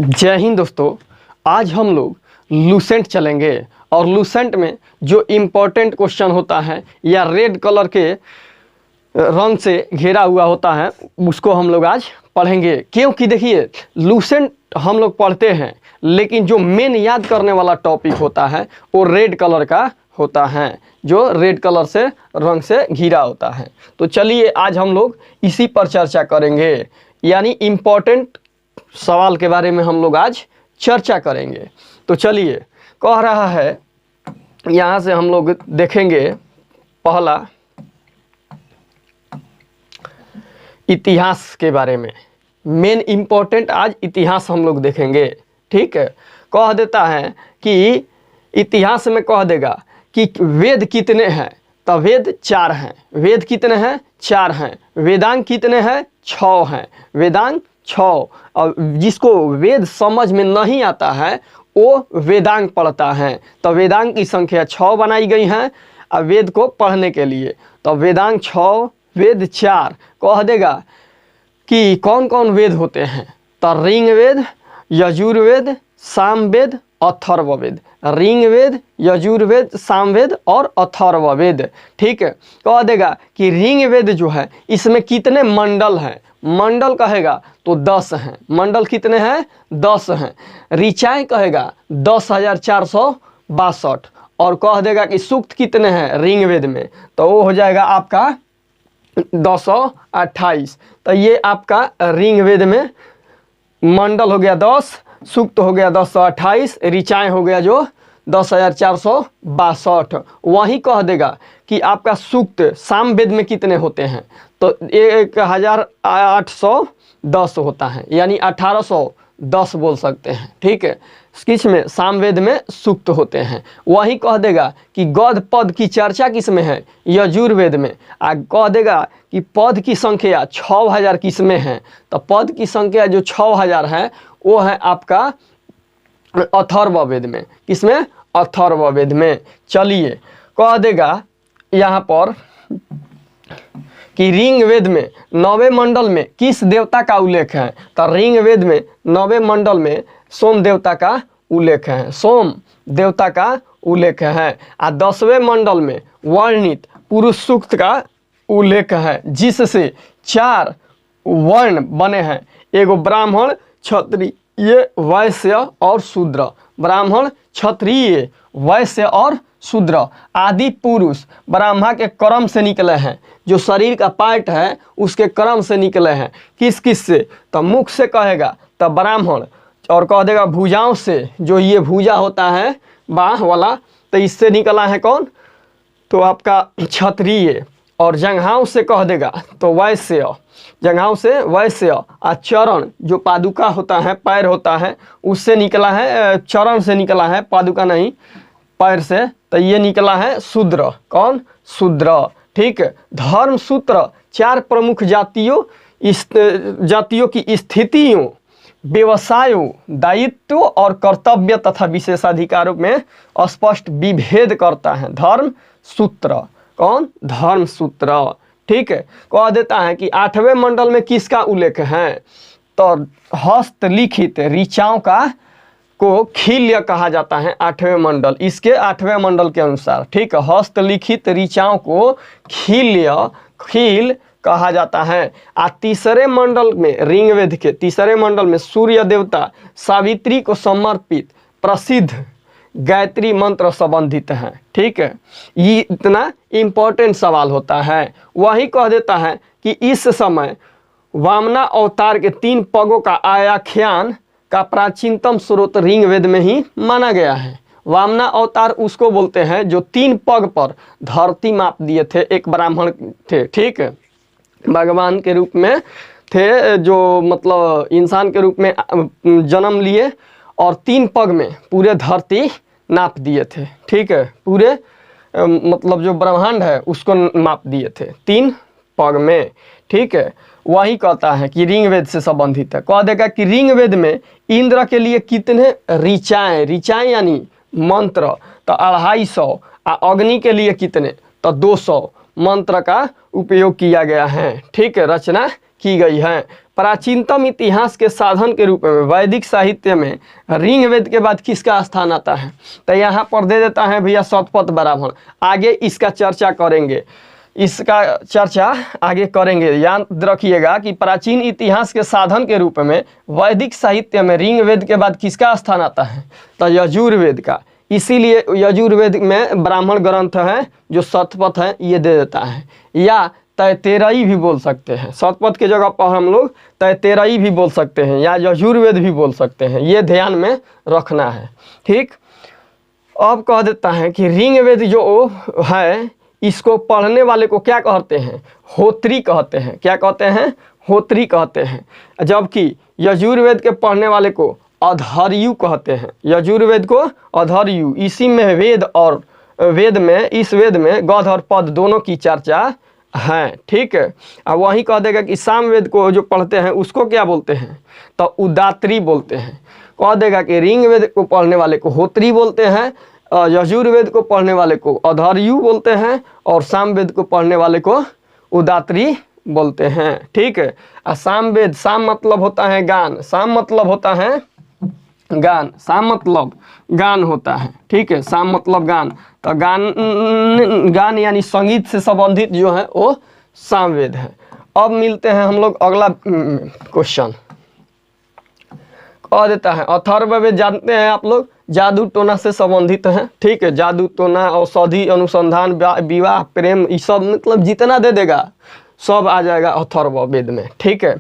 जय हिंद दोस्तों। आज हम लोग लूसेंट चलेंगे और लूसेंट में जो इम्पोर्टेंट क्वेश्चन होता है या रेड कलर के रंग से घेरा हुआ होता है उसको हम लोग आज पढ़ेंगे। क्योंकि देखिए लूसेंट हम लोग पढ़ते हैं लेकिन जो मेन याद करने वाला टॉपिक होता है वो रेड कलर का होता है, जो रेड कलर से रंग से घिरा होता है। तो चलिए आज हम लोग इसी पर चर्चा करेंगे, यानी इम्पोर्टेंट सवाल के बारे में हम लोग आज चर्चा करेंगे। तो चलिए कह रहा है, यहाँ से हम लोग देखेंगे पहला इतिहास के बारे में। मेन इम्पोर्टेंट आज इतिहास हम लोग देखेंगे। ठीक है, कह देता है कि इतिहास में कह देगा कि वेद कितने हैं, तो वेद 4 हैं। वेद कितने हैं? 4 हैं। वेदांग कितने हैं? 6 हैं। वेदांग 6। और जिसको वेद समझ में नहीं आता है वो वेदांग पढ़ता है, तो वेदांग की संख्या 6 बनाई गई हैं और वेद को पढ़ने के लिए। तो वेदांग 6, वेद 4। कह देगा कि कौन कौन वेद होते हैं, तो ऋग्वेद, यजुर्वेद, सामवेद, अथर्ववेद। ऋग्वेद, यजुर्वेद, सामवेद और अथर्ववेद। ठीक है, कह देगा कि ऋग्वेद जो है इसमें कितने मंडल हैं। मंडल कहेगा तो 10 हैं। मंडल कितने हैं? 10 हैं। ऋचाएँ कहेगा 10,462। और कह देगा कि सूक्त कितने हैं ऋग्वेद में, तो वो हो जाएगा आपका 228। तो ये आपका ऋग्वेद में मंडल हो गया 10, सूक्त हो गया 228, ऋचाएँ हो गया जो 10,462। वहीं कह देगा कि आपका सूक्त सामवेद में कितने होते हैं, तो 1,810 होता है, यानी 1810 बोल सकते हैं। ठीक है, किस में? सामवेद में सूक्त होते हैं। वहीं कह देगा कि गद्य पद की चर्चा किस में है? यजुर्वेद में। कह देगा कि पद की संख्या 6000 किस में है, तो पद की संख्या जो 6000 है वो है आपका अथर्ववेद में। किसमें? अथर्ववेद में। चलिए कह देगा यहाँ पर कि ऋग्वेद में 9वें मंडल में किस देवता का उल्लेख है, तो ऋग्वेद में 9वें मंडल में सोम देवता का उल्लेख है। सोम देवता का उल्लेख है। 10वें मंडल में वर्णित पुरुष सूक्त का उल्लेख है, जिससे 4 वर्ण बने हैं। एगो ब्राह्मण, क्षत्रिय, वैश्य और शूद्र। ब्राह्मण, क्षत्रिय, वैश्य और शूद्र आदि पुरुष ब्रह्मा के कर्म से निकले हैं। जो शरीर का पार्ट है उसके कर्म से निकले हैं। किस किस से? तो मुख से कहेगा तो ब्राह्मण, और कह देगा भुजाओं से, जो ये भुजा होता है बाह वाला, तो इससे निकला है कौन, तो आपका क्षत्रिय। और जंघाओं से कह देगा तो वैश्य, जंघाओं से वैश्य। और चरण जो पादुका होता है, पैर होता है, उससे निकला है, चरण से निकला है, पादुका नहीं, पैर से, तो ये निकला है शूद्र। कौन? शूद्र। ठीक है, धर्म सूत्र 4 प्रमुख जातियों की स्थितियों, व्यवसायों, दायित्व और कर्तव्य तथा विशेषाधिकारों में स्पष्ट विभेद करता है। धर्म सूत्र। कौन? धर्म सूत्र। ठीक है, कह देता है कि 8वें मंडल में किसका उल्लेख है, तो हस्तलिखित ऋचाओं का को खिल्य कहा जाता है। 8वें मंडल, इसके 8वें मंडल के अनुसार। ठीक है, हस्तलिखित ऋचाओं को खिल कहा जाता है। 3रे मंडल में, ऋग्वेद के 3रे मंडल में सूर्य देवता सावित्री को समर्पित प्रसिद्ध गायत्री मंत्र संबंधित है। ठीक है, ये इतना इम्पोर्टेंट सवाल होता है। वही कह देता है कि इस समय वामना अवतार के 3 पगों का आख्यान का प्राचीनतम स्रोत ऋग्वेद में ही माना गया है। वामना अवतार उसको बोलते हैं जो 3 पग पर धरती माप दिए थे। एक ब्राह्मण थे, ठीक है, भगवान के रूप में थे, जो मतलब इंसान के रूप में जन्म लिए और 3 पग में पूरे धरती नाप दिए थे। ठीक है, पूरे मतलब जो ब्रह्मांड है उसको माप दिए थे 3 पग में। ठीक है, वही कहता है कि ऋग्वेद से संबंधित है। कह देगा कि ऋग्वेद में इंद्र के लिए कितने ऋचाएँ, ऋचाएँ यानी मंत्र, तो 250। अग्नि के लिए कितने, तो 200 मंत्र का उपयोग किया गया है। ठीक है, रचना की गई है। प्राचीनतम इतिहास के साधन के रूप में वैदिक साहित्य में ऋग्वेद के बाद किसका स्थान आता है? तो यहाँ पर दे देता है भैया शतपथ ब्राह्मण। आगे इसका चर्चा करेंगे, इसका चर्चा आगे करेंगे। याद रखिएगा कि प्राचीन इतिहास के साधन के रूप में वैदिक साहित्य में ऋग्वेद के बाद किसका स्थान आता है? तो यजुर्वेद का। इसीलिए यजुर्वेद में ब्राह्मण ग्रंथ है जो शतपथ है ये दे देता है, या तैतेरई भी बोल सकते हैं। शतपथ के जगह पर हम लोग तैतेरई भी बोल सकते हैं या यजुर्वेद भी बोल सकते हैं, ये ध्यान में रखना है। ठीक, अब कह देता है कि ऋग्वेद जो है इसको पढ़ने वाले को क्या कहते हैं? होत्री कहते हैं। क्या कहते हैं? होत्री कहते हैं। जबकि यजुर्वेद के पढ़ने वाले को अधर्यु कहते हैं। यजुर्वेद को अधर्यु। इसी में वेद और वेद में, इस वेद में गद्य और पद दोनों की चर्चा है। ठीक है, अब वही कह देगा कि सामवेद को जो पढ़ते हैं उसको क्या बोलते हैं? तो उदात्री बोलते हैं। कह देगा कि ऋग्वेद को पढ़ने वाले को होत्री बोलते हैं, यजुर्वेद को पढ़ने वाले को अधर्यु बोलते हैं, और सामवेद को पढ़ने वाले को उदात्री बोलते हैं। ठीक है, सामवेद, साम मतलब होता है गान, साम मतलब होता है गान, साम मतलब गान होता है। ठीक है, साम मतलब गान, तो गान यानी संगीत से संबंधित जो है वो सामवेद है। अब मिलते हैं हम लोग अगला क्वेश्चन। कह देता है अथर्ववेद जानते हैं आप लोग, जादू टोना से संबंधित है। ठीक है, जादू टोना, औषधि अनुसंधान, विवाह, प्रेम, ये सब मतलब जितना दे देगा सब आ जाएगा अथर्ववेद में। ठीक है,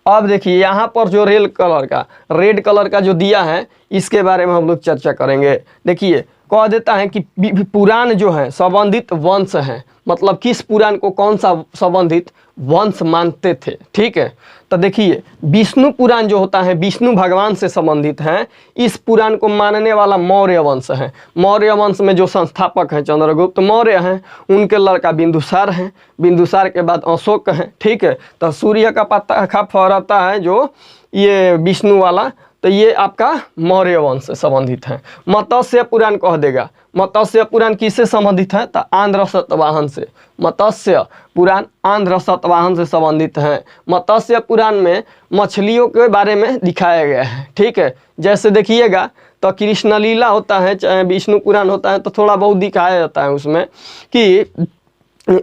अब देखिए यहाँ पर जो रेड कलर का जो दिया है इसके बारे में हम लोग चर्चा करेंगे। देखिए कह देता है कि पुराण जो है संबंधित वंश है, मतलब किस पुराण को कौन सा संबंधित वंश मानते थे। ठीक है, तो देखिए विष्णु पुराण जो होता है विष्णु भगवान से संबंधित है। इस पुराण को मानने वाला मौर्य वंश है। मौर्य वंश में जो संस्थापक हैं चंद्रगुप्त मौर्य हैं, उनके लड़का बिंदुसार हैं, बिंदुसार के बाद अशोक हैं। ठीक है, तो सूर्य का पत्ता खा फहराता है जो ये विष्णु वाला, तो ये आपका मौर्य वंश से संबंधित है। मत्स्य पुराण कह देगा, मत्स्य पुराण किससे संबंधित है? तो आंध्र सतवाहन से। मत्स्य पुराण आंध्र सतवाहन से संबंधित है। मत्स्य पुराण में मछलियों के बारे में दिखाया गया है। ठीक है, जैसे देखिएगा तो कृष्ण लीला होता है, चाहे विष्णु पुराण होता है तो थोड़ा बहुत दिखाया जाता है उसमें कि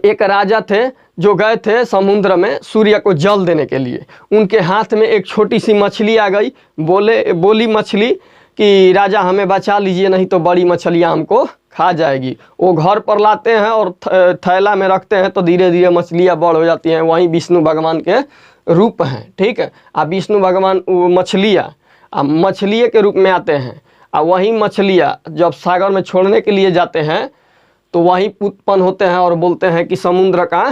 एक राजा थे जो गए थे समुद्र में सूर्य को जल देने के लिए। उनके हाथ में एक छोटी सी मछली आ गई। बोली मछली कि राजा हमें बचा लीजिए, नहीं तो बड़ी मछलियाँ हमको खा जाएगी। वो घर पर लाते हैं और थैला में रखते हैं, तो धीरे धीरे मछलियाँ बड़ हो जाती हैं। वहीं विष्णु भगवान के रूप हैं। ठीक है, अब विष्णु भगवान मछलियाँ मछलिए के रूप में आते हैं, और वहीं मछलियाँ जब सागर में छोड़ने के लिए जाते हैं तो वहीं उत्पन्न होते हैं और बोलते हैं कि समुद्र का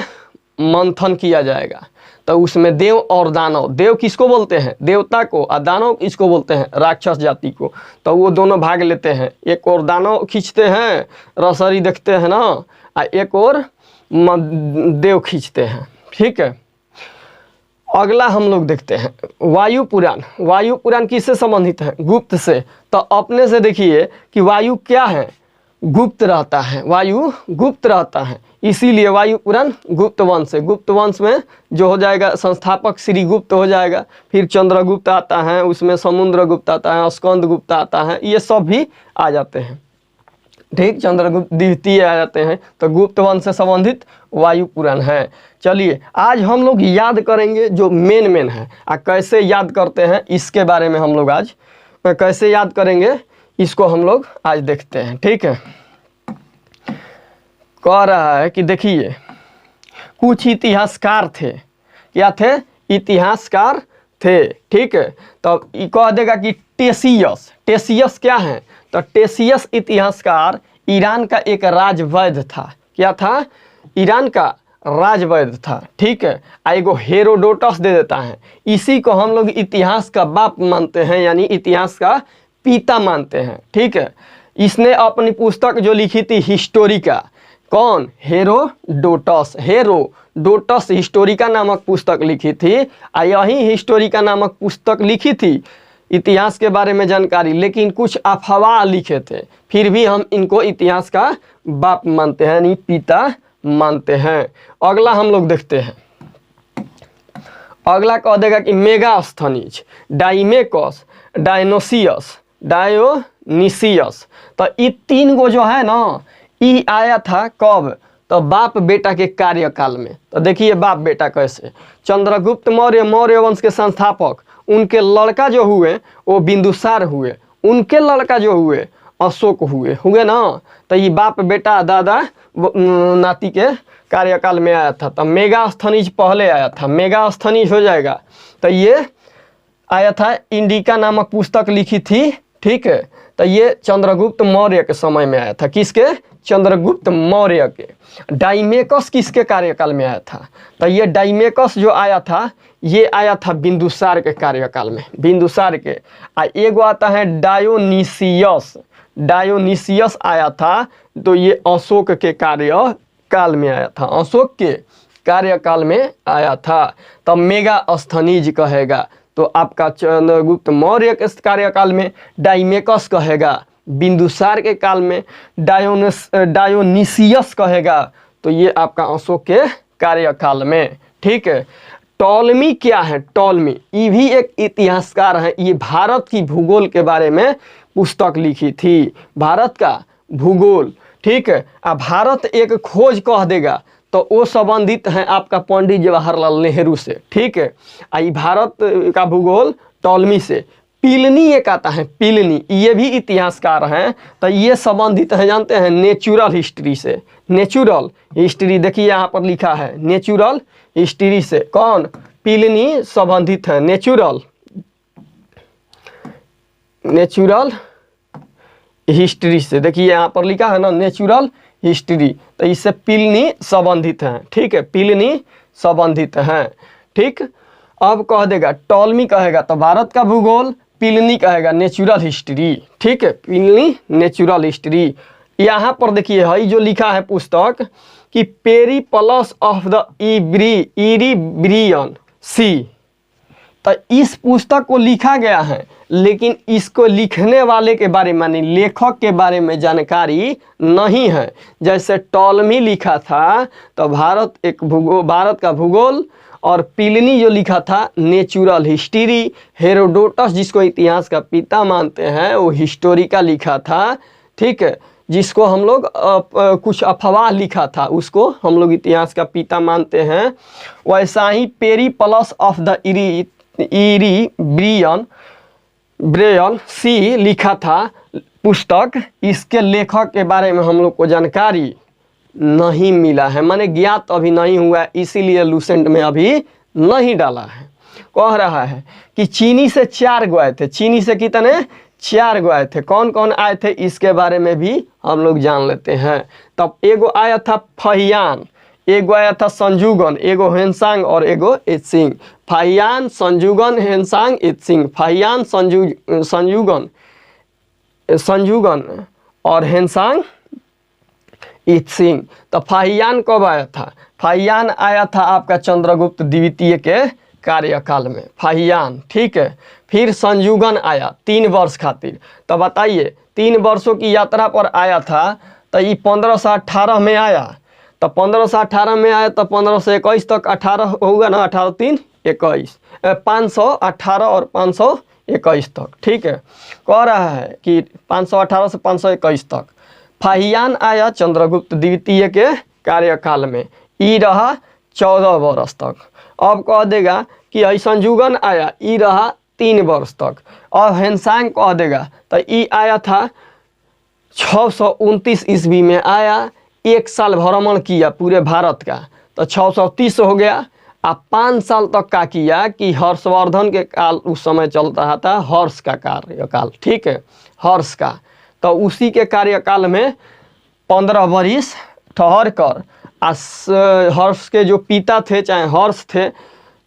मंथन किया जाएगा। तो उसमें देव और दानव, देव किसको बोलते हैं? देवता को, और दानव किसको बोलते हैं? राक्षस जाति को। तो वो दोनों भाग लेते हैं, एक और दानव खींचते हैं, रसरी देखते हैं ना, और एक और देव खींचते हैं। ठीक है, अगला हम लोग देखते हैं वायु पुराण। वायु पुराण किससे संबंधित है? गुप्त से। तो अपने से देखिए कि वायु क्या है? गुप्त रहता है, वायु गुप्त रहता है, इसीलिए वायु पुराण गुप्त वंश है। गुप्त वंश में जो हो जाएगा संस्थापक श्री गुप्त हो जाएगा, फिर चंद्रगुप्त आता है, उसमें समुद्रगुप्त आता है, स्कंद गुप्त आता है, ये सब भी आ जाते हैं। ठीक, चंद्रगुप्त द्वितीय आ जाते हैं। तो गुप्त वंश से संबंधित वायु पुराण है। चलिए आज हम लोग याद करेंगे जो मेन है, कैसे याद करते हैं इसके बारे में हम लोग आज कैसे याद करेंगे इसको हम लोग आज देखते हैं। ठीक है, कह रहा है कि देखिए कुछ इतिहासकार थे। क्या थे? इतिहासकार थे। ठीक है, तो कह देगा कि टेसियस क्या है? तो टेसियस इतिहासकार ईरान का एक राजवैद्य था। क्या था? ईरान का राजवैद्य था। ठीक है, एगो हेरोडोटस दे देता है। इसी को हम लोग इतिहास का बाप मानते हैं, यानी इतिहास का पिता मानते हैं। ठीक है, इसने अपनी पुस्तक जो लिखी थी हिस्टोरिका, कौन? हेरोडोटस। हेरोडोटस हिस्टोरिका नामक पुस्तक लिखी थी। यही हिस्टोरिका नामक पुस्तक लिखी थी इतिहास के बारे में जानकारी, लेकिन कुछ अफवाह लिखे थे। फिर भी हम इनको इतिहास का बाप मानते हैं, यानी पिता मानते हैं। अगला हम लोग देखते हैं, अगला कह देगा कि मेगास्थनीज, डाइमेकस, डायनोसियस, डायोनिसियस। तो ये 3 गो जो है ना, ये आया था कब? तो बाप बेटा के कार्यकाल में। तो देखिए बाप बेटा कैसे, चंद्रगुप्त मौर्य मौर्य वंश के संस्थापक, उनके लड़का जो हुए वो बिंदुसार हुए, उनके लड़का जो हुए अशोक हुए ना। तो ये बाप बेटा दादा नाती के कार्यकाल में आया था। तो मेगास्थनीज पहले आया था, मेगास्थनीज हो जाएगा। तो ये आया था, इंडिका नामक पुस्तक लिखी थी, ठीक है। तो ये चंद्रगुप्त मौर्य के समय में आया था, किसके? चंद्रगुप्त मौर्य के। डाइमेकस किसके कार्यकाल में आया था? तो ये डाइमेकस जो आया था, ये आया था बिंदुसार के कार्यकाल में, बिंदुसार के। एगो आता है डायोनिसियस, डायोनिसियस आया था, तो ये अशोक के कार्यकाल में आया था, अशोक के कार्यकाल में आया था। तब मेगास्थनीज कहेगा तो आपका चंद्रगुप्त मौर्य के कार्यकाल में, डाइमेकस कहेगा बिंदुसार के काल में, डायोनिसियस कहेगा तो ये आपका अशोक के कार्यकाल में, ठीक है। टॉलमी क्या है? टॉलमी ये भी एक इतिहासकार है, ये भारत की भूगोल के बारे में पुस्तक लिखी थी, भारत का भूगोल, ठीक है। अब भारत एक खोज कह देगा तो वो संबंधित है आपका पंडित जवाहरलाल नेहरू से, ठीक है। आई भारत का भूगोल टॉलमी से। पिलनी एक आता है, पिलनी, ये भी इतिहासकार हैं, तो ये संबंधित है जानते हैं नेचुरल हिस्ट्री से। नेचुरल हिस्ट्री देखिए यहाँ पर लिखा है, नेचुरल हिस्ट्री से कौन? पिलनी संबंधित है नेचुरल हिस्ट्री से। देखिए यहाँ पर लिखा है ना नेचुरल हिस्ट्री, तो इससे पिलनी संबंधित हैं, ठीक है, पिलनी संबंधित हैं, ठीक। अब कह देगा टॉलमी कहेगा तो भारत का भूगोल, पिलनी कहेगा नेचुरल हिस्ट्री, ठीक है, पिलनी नेचुरल हिस्ट्री। यहाँ पर देखिए है जो लिखा है पुस्तक कि पेरिप्लस ऑफ द इरीब्रियन सी। तो इस पुस्तक को लिखा गया है, लेकिन इसको लिखने वाले के बारे में, यानी लेखक के बारे में जानकारी नहीं है। जैसे टॉलमी लिखा था तो भारत का भूगोल, और पिलनी जो लिखा था नेचुरल हिस्ट्री। हेरोडोटस जिसको इतिहास का पिता मानते हैं वो हिस्टोरिका लिखा था, ठीक है। जिसको हम लोग कुछ अफवाह लिखा था उसको हम लोग इतिहास का पिता मानते हैं। वैसा ही पेरिप्लस ऑफ द इरीब्रियन सी लिखा था पुस्तक, इसके लेखक के बारे में हम लोग को जानकारी नहीं मिला है, माने ज्ञात अभी नहीं हुआ है, इसीलिए लूसेंट में अभी नहीं डाला है। कह रहा है कि चीनी से 4 गो आए थे, चीनी से कितने? 4 गो आए थे। कौन कौन आए थे इसके बारे में भी हम लोग जान लेते हैं। तब एगो आया था फहियान, एगो आया था संजुगन, एगो हेनसांग और एगो Itsing. Fahien, Sung Yun, Hiuen Tsang, Itsing. Fahien, Sung Yun और हेनसांग, इत्सिंग। तो फहियान कब आया था? फहियान आया था आपका चंद्रगुप्त द्वितीय के कार्यकाल में, फहियान, ठीक है। फिर संजुगन आया 3 वर्ष खातिर। तो बताइए 3 वर्षों की यात्रा पर आया था, तो ये 1518 में आया। तो 1518 में आया तो 15 से 21 तक 18 होगा ना, 18 3 21, 518 और 521 तक, ठीक है। कह रहा है कि 518 से 521 तक फहियान आया चंद्रगुप्त द्वितीय के कार्यकाल में, ई रहा 14 वर्ष तक। अब कह देगा कि संजुगन आया, ई रहा 3 वर्ष तक। और हेनसांग कह देगा तो ई आया था 629 ईस्वी में आया, 1 साल भ्रमण किया पूरे भारत का, तो 630 हो गया। अब 5 साल तक का किया कि हर्षवर्धन के काल उस समय चल रहा था, हर्ष का कार्यकाल, ठीक है, हर्ष का। तो उसी के कार्यकाल में 15 वर्ष ठहर कर हर्ष के जो पिता थे, चाहे हर्ष थे,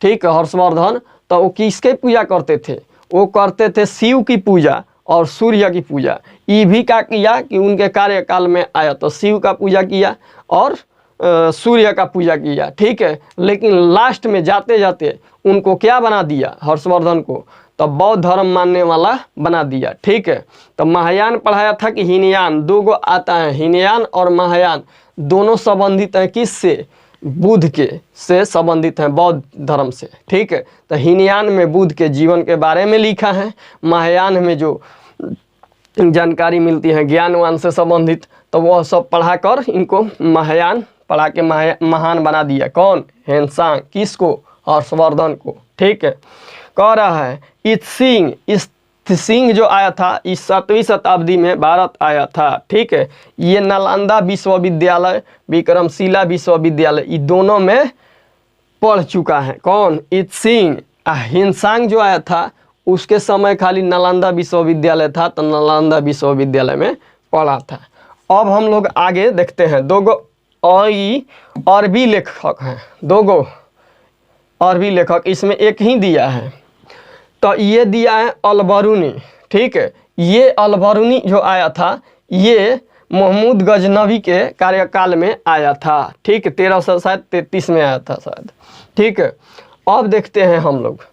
ठीक है, हर्षवर्धन, तो वो किसके पूजा करते थे? वो करते थे शिव की पूजा और सूर्य की पूजा। ये भी क्या किया कि उनके कार्यकाल में आया तो शिव का पूजा किया और सूर्य का पूजा किया, ठीक है। लेकिन लास्ट में जाते जाते उनको क्या बना दिया? हर्षवर्धन को तो बौद्ध धर्म मानने वाला बना दिया, ठीक है। तो महायान पढ़ाया था कि हीनयान, 2 गो आता है, हीनयान और महायान, दोनों संबंधित हैं किससे? बुद्ध के से संबंधित हैं, बौद्ध धर्म से, ठीक है। तो हीनयान में बुद्ध के जीवन के बारे में लिखा है, महायान में जो जानकारी मिलती है ज्ञानवान से संबंधित, तो वह सब पढ़ा कर इनको महायान पढ़ा के महान बना दिया। कौन? हेनसांग। किसको? हर्षवर्धन को, ठीक है। कह रहा है इत्सिंग, सिंह जो आया था इस 7वीं शताब्दी में भारत आया था, ठीक है। ये नालंदा विश्वविद्यालय, विक्रमशिला विश्वविद्यालय, ये दोनों में पढ़ चुका है। कौन? इत्सिंग। हिनसांग जो आया था उसके समय खाली नालंदा विश्वविद्यालय था, तो नालंदा विश्वविद्यालय में पढ़ा था। अब हम लोग आगे देखते हैं। दो गो अरबी लेखक हैं, 2 गो अरबी लेखक, इसमें एक ही दिया है। तो ये दिया है अलबरूनी, ठीक है। ये अलबरूनी जो आया था ये महमूद गजनवी के कार्यकाल में आया था, ठीक है। 1333 में आया था शायद, ठीक है। अब देखते हैं हम लोग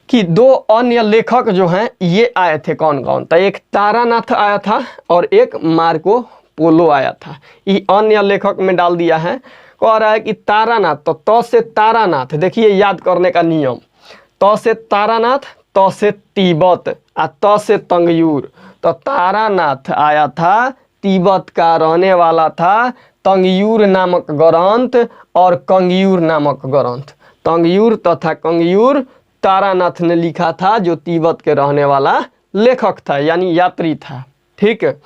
कि 2 अन्य लेखक जो हैं ये आए थे। कौन कौन? तो एक तारानाथ आया था और एक मार्को पोलो आया था। ये अन्य लेखक में डाल दिया है। कह रहा है कि तारानाथ, तो त से तारानाथ, देखिए याद करने का नियम, त से तारानाथ, त से तिब्बत, त से तंगयूर। तो तारानाथ आया था, तिब्बत का रहने वाला था, तंगयूर नामक ग्रंथ और कंगयूर नामक ग्रंथ, तंगयूर तथा कंगयूर तारानाथ ने लिखा था, जो तिब्बत के रहने वाला लेखक था, यानी यात्री था, ठीक है।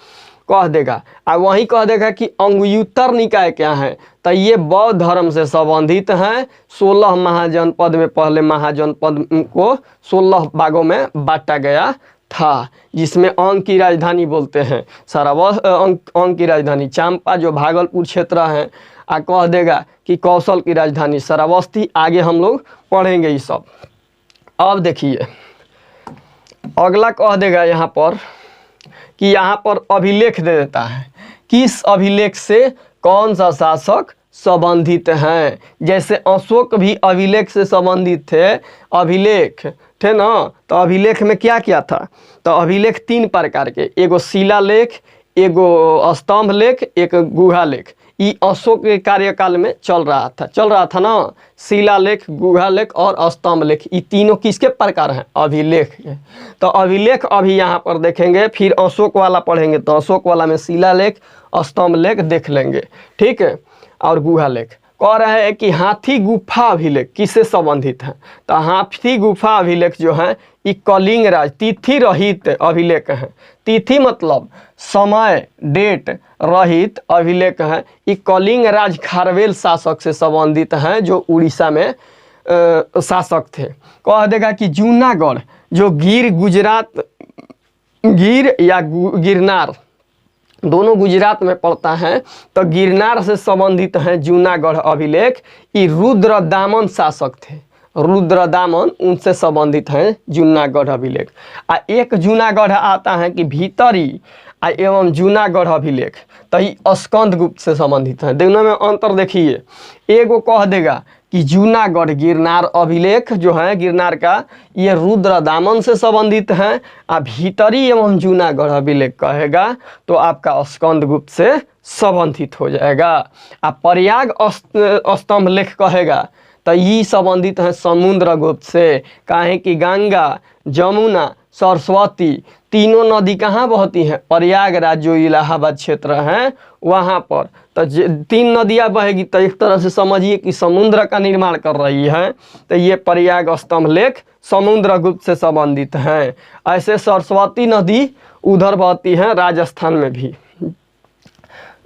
कह देगा और वहीं कह देगा कि अंगुयुत्तर निकाय क्या है, तो ये बौद्ध धर्म से संबंधित हैं। 16 महाजनपद में पहले महाजनपद को 16 भागों में बांटा गया था, जिसमें अंग की राजधानी बोलते हैं अंग की राजधानी चांपा जो भागलपुर क्षेत्र है, और कह देगा कि कौशल की राजधानी श्रावस्ती। आगे हम लोग पढ़ेंगे ये सब। अब देखिए अगला कह देगा यहाँ पर कि यहाँ पर अभिलेख दे देता है, किस अभिलेख से कौन सा शासक संबंधित हैं। जैसे अशोक भी अभिलेख से संबंधित थे, अभिलेख थे ना। तो अभिलेख में क्या क्या था? तो अभिलेख 3 प्रकार के, एगो शिलालेख, एगो स्तंभ लेख, एक गुहा लेख। ये अशोक के कार्यकाल में चल रहा था ना। शिलालेख, गुहा लेख और स्तंभ लेख, ये तीनों किसके प्रकार हैं? अभिलेख के। तो अभिलेख अभी यहाँ पर देखेंगे, फिर अशोक वाला पढ़ेंगे, तो अशोक वाला में शिलालेख, स्तंभ लेख देख लेंगे, ठीक है, और गुहा लेख। कह रहे हैं कि हाथी गुफा अभिलेख किससे संबंधित है? तो हाथी गुफा अभिलेख जो है ये कलिंग राज तिथि रहित अभिलेख है। तिथि मतलब समय, डेट रहित अभिलेख है। ये कलिंग राज खारवेल शासक से संबंधित हैं, जो उड़ीसा में शासक थे। कह देगा कि जूनागढ़ जो गिर या गिरनार दोनों गुजरात में पड़ता है, तो गिरनार से संबंधित हैं जूनागढ़ अभिलेख। ये रुद्रदामन शासक थे, रुद्रदामन उनसे संबंधित हैं जूनागढ़ अभिलेख। एक जूनागढ़ आता है कि भीतरी एवं जूनागढ़ अभिलेख, तो ये स्कंदगुप्त से संबंधित है। दोनों में अंतर देखिए, एगो कह देगा कि जूनागढ़ गिरनार अभिलेख जो है गिरनार का, ये रुद्रदामन से संबंधित है। भीतरी एवं जूनागढ़ अभिलेख कहेगा तो आपका स्कंदगुप्त से संबंधित हो जाएगा। प्रयाग स्तंभ लेख कहेगा तो ये संबंधित है समुद्रगुप्त से। काहे कि गंगा, जमुना, सरस्वती तीनों नदी कहाँ बहती हैं? प्रयागराज जो इलाहाबाद क्षेत्र है वहाँ पर। तो 3 नदियाँ बहेगी, तो एक तरह से समझिए कि समुद्र का निर्माण कर रही है। तो ये प्रयाग स्तंभ लेख समुद्रगुप्त से संबंधित हैं। ऐसे सरस्वती नदी उधर बहती है राजस्थान में भी,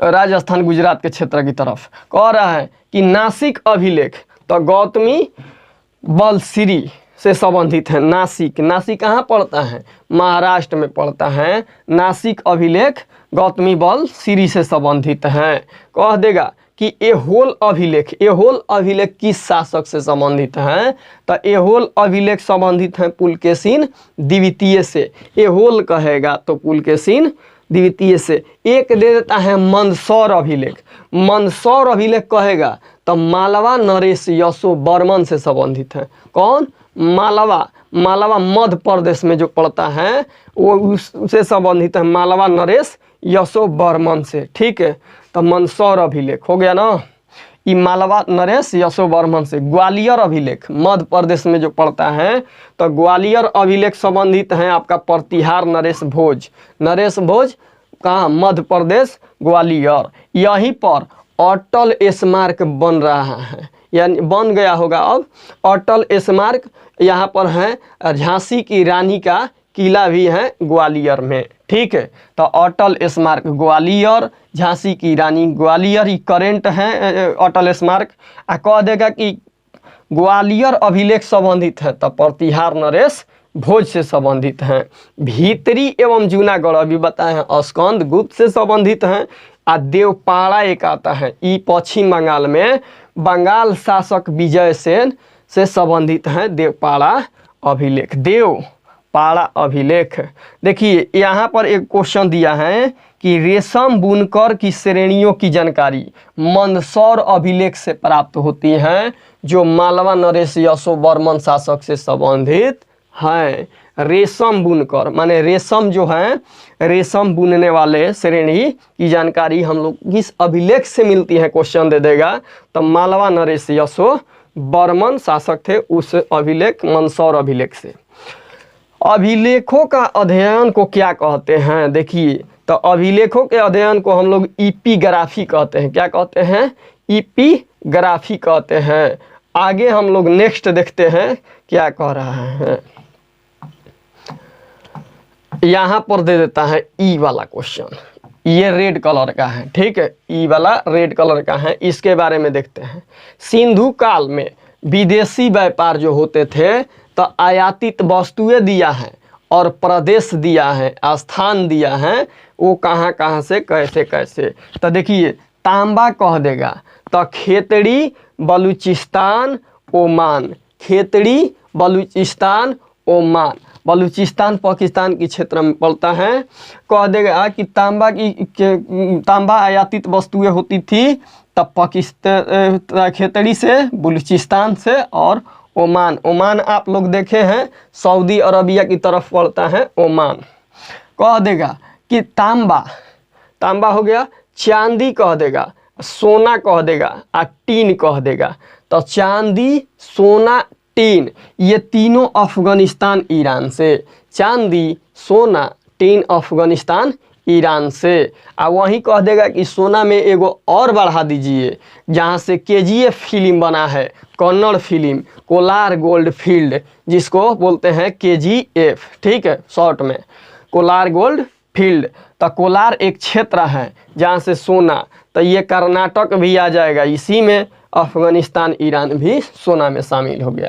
राजस्थान गुजरात के क्षेत्र की तरफ। कह रहा है कि नासिक अभिलेख तो गौतमी बलसिरी से संबंधित है। नासिक कहाँ पड़ता है? महाराष्ट्र में पड़ता है। नासिक अभिलेख गौतमी बलसिरी से संबंधित है। कह देगा कि एहोल अभिलेख किस शासक से संबंधित है? तो एहोल अभिलेख संबंधित है पुलकेशिन द्वितीय से। एहोल कहेगा तो पुलकेशिन द्वितीय से। एक दे देता है मंदसौर अभिलेख कहेगा तो मालवा नरेश यशो बर्मन से संबंधित है। कौन? मालवा मध्य प्रदेश में जो पड़ता है वो उससे संबंधित है, मालवा नरेश यशो बर्मन से, ठीक है। तो मंदसौर अभिलेख हो गया ना। ये मालवा नरेश यशोवर्मन से। ग्वालियर अभिलेख मध्य प्रदेश में जो पड़ता है, तो ग्वालियर अभिलेख संबंधित है आपका प्रतिहार नरेश भोज। नरेश भोज कहाँ? मध्य प्रदेश, ग्वालियर। यहीं पर अटल स्मारक बन रहा है, यानी बन गया होगा अब। अटल स्मारक यहाँ पर है। झांसी की रानी का किला भी है ग्वालियर में, ठीक है। तो अटल स्मारक ग्वालियर, झांसी की रानी ग्वालियर, ही करेंट है अटल स्मारक। आ कह देगा कि ग्वालियर अभिलेख संबंधित है, तो प्रतिहार नरेश भोज से संबंधित हैं। भीतरी एवं जूनागढ़ अभी बताए हैं स्कंद गुप्त से संबंधित हैं। आ देवपाड़ा एक आता है, ई पश्चिम बंगाल में बंगाल शासक विजय सेन से संबंधित हैं। देवपाड़ा अभिलेख, देवपाड़ा अभिलेख। देखिए यहाँ पर एक क्वेश्चन दिया है कि रेशम बुनकर की श्रेणियों की जानकारी मंदसौर अभिलेख से प्राप्त होती है, जो मालवा नरेश यशोवर्मन शासक से संबंधित है। रेशम बुनकर माने रेशम जो है, रेशम बुनने वाले श्रेणी की जानकारी हम लोग किस अभिलेख से मिलती है, क्वेश्चन दे देगा। तो मालवा नरेश यशोवर्मन शासक थे, उस अभिलेख मंदसौर अभिलेख से। अभिलेखों का अध्ययन को क्या कहते हैं? देखिए, तो अभिलेखों के अध्ययन को हम लोग इपिग्राफी कहते हैं। क्या कहते हैं? इपिग्राफी कहते हैं। आगे हम लोग नेक्स्ट देखते हैं क्या कह रहा है। यहाँ पर दे देता है ई वाला क्वेश्चन, ये रेड कलर का है, ठीक है। ई वाला रेड कलर का है, इसके बारे में देखते हैं। सिंधु काल में विदेशी व्यापार जो होते थे, तो आयातित वस्तुएं दिया है और प्रदेश दिया है, स्थान दिया है, वो कहाँ कहाँ से कैसे कैसे। तो देखिए तांबा कह देगा तो खेतड़ी बलूचिस्तान ओमान, खेतड़ी बलूचिस्तान ओमान, बलूचिस्तान पाकिस्तान के क्षेत्र में पड़ता है। कह देगा कि तांबा आयातित वस्तुएं होती थी, तब पाकिस्तान खेतड़ी से, बलूचिस्तान से और ओमान। ओमान आप लोग देखे हैं सऊदी अरबिया की तरफ पड़ता है ओमान। कह देगा कि तांबा हो गया, चांदी कह देगा, सोना कह देगा, और टीन कह देगा। तो चांदी, सोना, टीन, ये तीनों अफगानिस्तान ईरान से। चांदी, सोना, टीन अफगानिस्तान ईरान से। और वहीं कह देगा कि सोना में एगो और बढ़ा दीजिए, जहाँ से KGF फिल्म बना है, Kannada film Kolar gold field, जिसको बोलते हैं KGF, ठीक है, शॉर्ट में कोलार गोल्ड फील्ड। तो कोलार एक क्षेत्र है जहाँ से सोना, तो ये कर्नाटक भी आ जाएगा इसी में। अफगानिस्तान ईरान भी सोना में शामिल हो गया।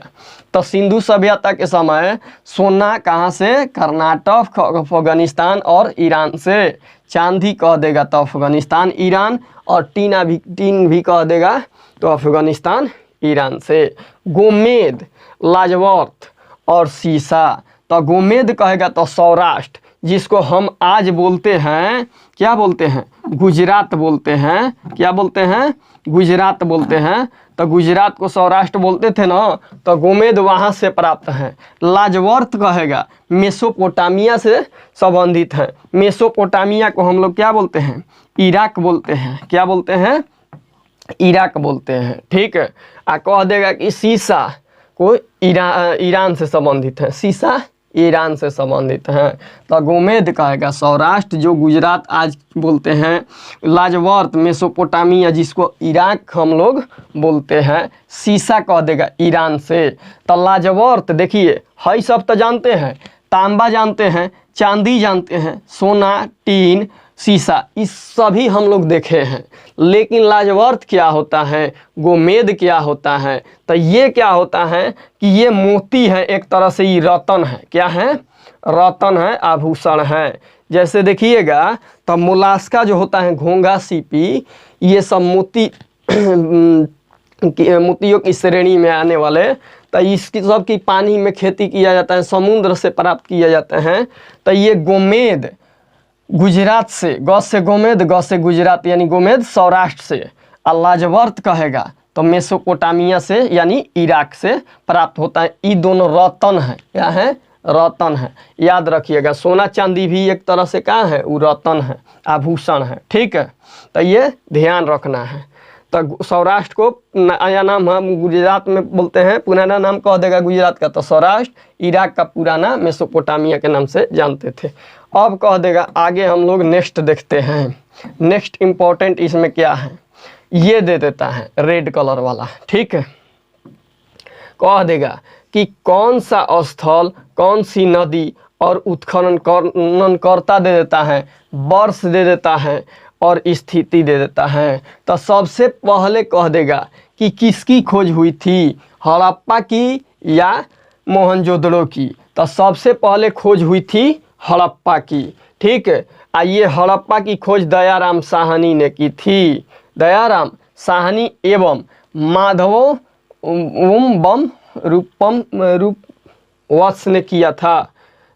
तो सिंधु सभ्यता के समय सोना कहाँ से? कर्नाटक, अफगानिस्तान और ईरान से। चांदी कह देगा तो अफगानिस्तान ईरान, और टीन भी कह देगा तो अफगानिस्तान ईरान से। गोमेद, लाजवर्थ और सीसा। तो गोमेद कहेगा तो सौराष्ट्र, जिसको हम आज बोलते हैं, क्या बोलते हैं? गुजरात बोलते हैं। क्या बोलते हैं? गुजरात बोलते हैं। तो गुजरात को सौराष्ट्र बोलते थे ना, तो गोमेद वहाँ से प्राप्त है। लाजवर्थ कहेगा मेसोपोटामिया से संबंधित है। मेसोपोटामिया को हम लोग क्या बोलते हैं? इराक बोलते हैं। क्या बोलते हैं? इराक बोलते हैं, ठीक है। कह देगा कि सीसा को ईरान से संबंधित है। सीसा ईरान से संबंधित हैं। तो गोमेद कहेगा सौराष्ट्र, जो गुजरात आज बोलते हैं। लाजवर्थ मेसोपोटामिया, जिसको इराक हम लोग बोलते हैं। सीसा कह देगा ईरान से। तो लाजवर्थ देखिए है सब तो जानते हैं, तांबा जानते हैं, चांदी जानते हैं, सोना, टीन, सीसा, इस सभी हम लोग देखे हैं। लेकिन लाजवर्थ क्या होता है, गोमेद क्या होता है? तो ये क्या होता है कि ये मोती है, एक तरह से ये रतन है। क्या है? रतन है, आभूषण है। जैसे देखिएगा तो मोलास्का जो होता है, घोंगा, सीपी, ये सब मोतियों की श्रेणी में आने वाले। तो इसकी सब की पानी में खेती किया जाता है, समुद्र से प्राप्त किया जाते हैं। तो ये गोमेद गुजरात से, ग से गोमेद, ग से गुजरात, यानी गोमेद सौराष्ट्र से। लाजवर्थ कहेगा तो मेसोपोटामिया से, यानी इराक से प्राप्त होता है। ये दोनों रतन है। क्या है? रतन है। याद रखिएगा, सोना चांदी भी एक तरह से क्या है? वो रतन है, आभूषण है, ठीक है। तो ये ध्यान रखना है। तो सौराष्ट्र को नया नाम हम गुजरात में बोलते हैं, पुराना नाम कह देगा गुजरात का तो सौराष्ट्र, इराक का पुराना मेसोपोटामिया के नाम से जानते थे। अब कह देगा आगे हम लोग नेक्स्ट देखते हैं। नेक्स्ट इम्पोर्टेंट इसमें क्या है, ये दे देता है रेड कलर वाला, ठीक है। कह देगा कि कौन सा स्थल, कौन सी नदी और उत्खनन करता दे देता है, वर्ष दे देता है और स्थिति दे देता है। तो सबसे पहले कह देगा कि किसकी खोज हुई थी, हड़प्पा की या मोहनजोदड़ो की। तो सबसे पहले खोज हुई थी हड़प्पा की, ठीक है। आइए, हड़प्पा की खोज दयाराम साहनी ने की थी। दयाराम साहनी एवं माधवो बम रूपम वत्स ने किया था,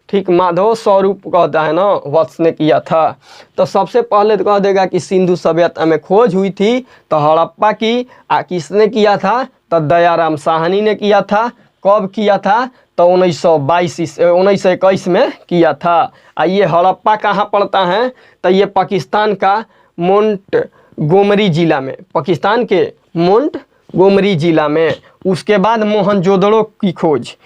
ठीक। माधव स्वरूप कहता है ना, वत्स ने किया था। तो सबसे पहले तो कह देगा कि सिंधु सभ्यता में खोज हुई थी तो हड़प्पा की। किसने किया था, तो दयाराम साहनी ने किया था। कब किया था, तो 1921 में किया था। ये हड़प्पा कहाँ पड़ता है, तो ये पाकिस्तान का मोंटगोमरी जिला में, पाकिस्तान के मोंटगोमरी जिला में। उसके बाद मोहनजोदड़ो की खोज